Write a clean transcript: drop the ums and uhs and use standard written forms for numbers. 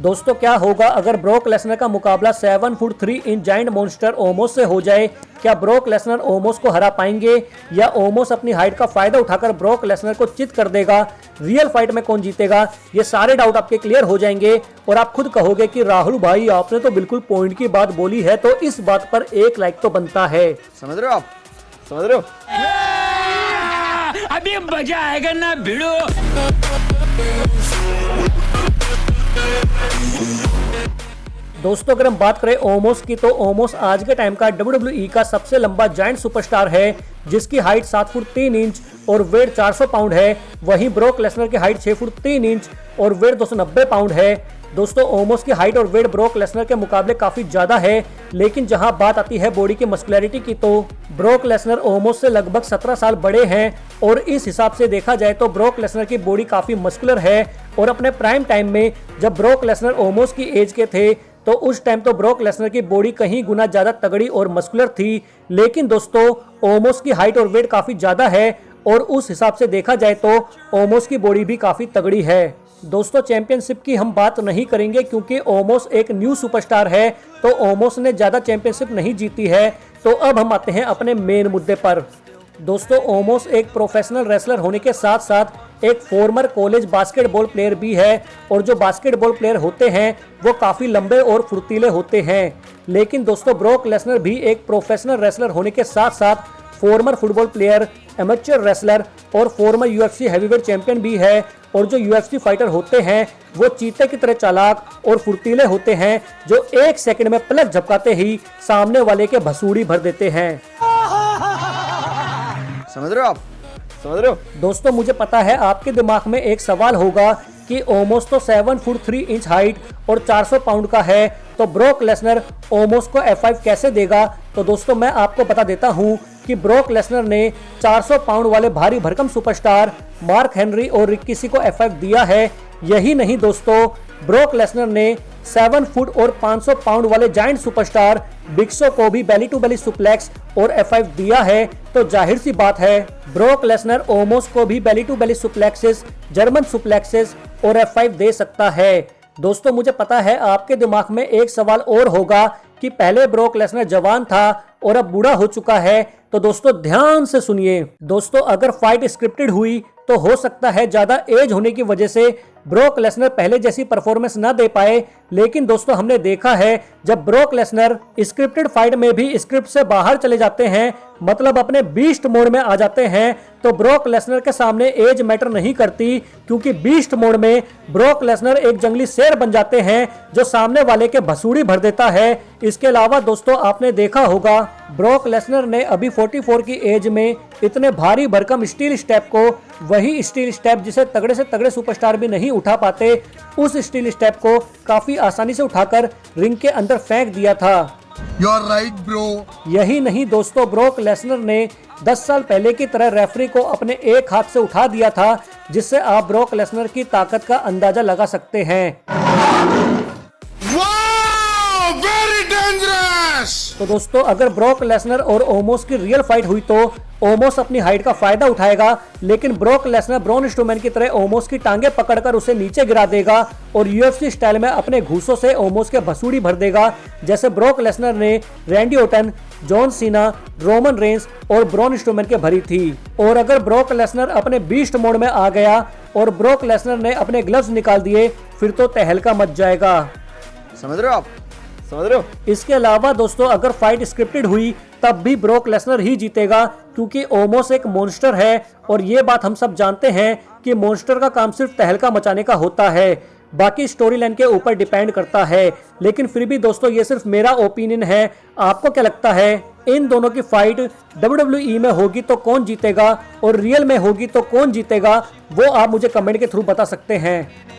दोस्तों क्या होगा अगर ब्रॉक लेसनर का मुकाबला 7 foot 3 inch giant monster Omos से हो जाए? क्या ब्रॉक लेसनर ओमोस को हरा पाएंगे या ओमोस अपनी हाइट का फायदा उठाकर ब्रॉक लेसनर को चित कर देगा? रियल फाइट में कौन जीतेगा? ये सारे डाउट आपके क्लियर हो जाएंगे और आप खुद कहोगे कि राहुल भाई आपने तो बिल्कुल पॉइंट की बात बोली है, तो इस बात पर एक लाइक तो बनता है। समझ रहे हो आप? समझ रहे हो? अभी मजा आएगा ना भिड़ो। दोस्तों अगर हम बात करें ओमोस की, तो ओमोस आज के टाइम का WWE का सबसे लंबा जायंट सुपरस्टार है, जिसकी हाइट 7 फुट 3 इंच और वेट 400 पाउंड है। वहीं ब्रॉक लेसनर की हाइट 6 फुट 3 इंच और वेट 290 पाउंड है। दोस्तों ओमोस की हाइट और वेट ब्रॉक लेसनर के मुकाबले काफी ज्यादा है, लेकिन जहां बात आती है बॉडी की मस्कुलरिटी की, तो ब्रॉक लेसनर ओमोस से लगभग 17 साल बड़े हैं और इस हिसाब से देखा जाए तो ब्रॉक लेसनर की बॉडी काफी मस्कुलर है। और अपने प्राइम टाइम में जब ब्रॉक लेसनर ओमोस की एज के थे तो उस टाइम तो ब्रॉक लेसनर की बॉडी कहीं गुना ज्यादा तगड़ी और मस्कुलर थी, लेकिन दोस्तों ओमोस की हाइट और वेट काफी ज्यादा है और उस हिसाब से देखा जाए तो ओमोस की बॉडी भी काफी तगड़ी है। दोस्तों चैंपियनशिप की हम बात नहीं करेंगे क्योंकि ओमोस एक न्यू सुपरस्टार है, तो ओमोस ने ज्यादा चैंपियनशिप नहीं जीती है। तो अब हम आते हैं अपने मेन मुद्दे पर। दोस्तों ओमोस एक प्रोफेशनल रेसलर होने के साथ साथ एक फॉर्मर कॉलेज बास्केटबॉल प्लेयर भी है, और जो बास्केटबॉल प्लेयर होते हैं वो काफी लंबे और फुर्तीले होते हैं। लेकिन दोस्तों ब्रॉक लेसनर भी एक प्रोफेशनल रेसलर होने के साथ साथ farmer football player, amateur wrestler और फॉर्मर UFC हैवीवेट चैंपियन भी है। और जो UFC फाइटर होते हैं वो चीते की तरह चालाक और फुर्तीले होते हैं, जो 1 सेकंड में पलक झपकाते ही सामने वाले के भसूड़ी भर देते हैं। समझ रहे हो आप? समझ रहे हो? दोस्तों मुझे पता है आपके दिमाग में एक सवाल होगा कि ओमोस तो 7 फुट 3 इंच हाइट और 400 पाउंड का है, तो ब्रॉक लेसनर ओमोस को F5 कैसे देगा? तो दोस्तों मैं आपको बता देता हूं कि ब्रॉक लेसनर ने 400 पाउंड वाले भारी भरकम सुपरस्टार मार्क हेनरी और रिक्की को F5 दिया है। यही नहीं दोस्तों, ब्रॉक लेसनर ने 7 फुट और 500 पाउंड वाले जायंट सुपरस्टार बिग शो को भी बेली टू बेली सुप्लेक्स और F5 दिया है। तो जाहिर सी बात है ब्रॉक लेसनर ओमोस को भी बेली टू बेली सुप्लेक्सेस, जर्मन सुप्लेक्सेस और F5 दे सकता है। दोस्तों मुझे पता है आपके दिमाग में एक सवाल और होगा कि पहले ब्रॉक लेसनर जवान था और अब बूढ़ा हो चुका है। तो दोस्तों ध्यान से सुनिए। दोस्तों अगर फाइट स्क्रिप्टेड हुई तो हो सकता है ज्यादा एज होने की वजह से ब्रॉक लेसनर पहले जैसी परफॉर्मेंस ना दे पाए, लेकिन दोस्तों हमने देखा है जब ब्रॉक लेसनर स्क्रिप्टेड फाइट में भी स्क्रिप्ट से बाहर चले जाते हैं, मतलब अपने बीस्ट मोड में आ जाते हैं, तो ब्रॉक लेसनर के सामने एज मैटर नहीं करती, क्योंकि बीस्ट मोड में ब्रॉक लेसनर एक जंगली शेर बन जाते हैं जो सामने वाले के भसूड़ी भर देता है। इसके अलावा दोस्तों आपने देखा होगा ब्रॉक लेसनर ने अभी 44 की एज में इतने भारी भरकम स्टील स्टेप को, वही स्टील स्टेप जिसे तगड़े से तगड़े सुपरस्टार भी नहीं उठा पाते, उस स्टील स्टेप को काफी आसानी से उठाकर रिंग के अंदर फेंक दिया था। You're right, bro. यही नहीं दोस्तों, ब्रॉक लेसनर ने 10 साल पहले की तरह रेफरी को अपने एक हाथ से उठा दिया था, जिससे आप ब्रॉक लेसनर की ताकत का अंदाजा लगा सकते हैं। Wow, very dangerous. तो दोस्तों अगर ब्रॉक लेसनर और ओमोस की रियल फाइट हुई तो ओमोस अपनी हाइट का फायदा उठाएगा, लेकिन ब्रॉक लेसनर ब्रॉन स्ट्रोमैन की तरह ओमोस की टांगे पकड़कर उसे नीचे गिरा देगा और UFC स्टाइल में अपने घूसों से ओमोस के भसूड़ी भर देगा, जैसे ब्रॉक लेसनर ने Randy Orton, John Cena, Roman Reigns और ब्रॉन स्ट्रोमैन के भरी थी। और अगर ब्रॉक लेसनर अपने बीस्ट मोड में आ गया और ब्रॉक लेसनर ने अपने ग्लव्स निकाल दिए, फिर तो तहलका मच जाएगा। समझ रहे हो आप? समझ रहे हो? इसके अलावा दोस्तों अगर फाइट स्क्रिप्टेड हुई तब भी ब्रॉक लेसनर ही जीतेगा, क्योंकि ओमोस एक मॉन्स्टर है और ये बात हम सब जानते हैं कि मॉन्स्टर का काम सिर्फ तहलका मचाने का होता है, बाकी स्टोरी लाइन के ऊपर डिपेंड करता है। लेकिन फिर भी दोस्तों ये सिर्फ मेरा ओपिनियन है, आपको क्या लगता है इन दोनों की फाइट WWE में होगी तो कौन जीतेगा और रियल में होगी तो कौन जीतेगा? वो आप मुझे कमेंट के थ्रू बता सकते हैं।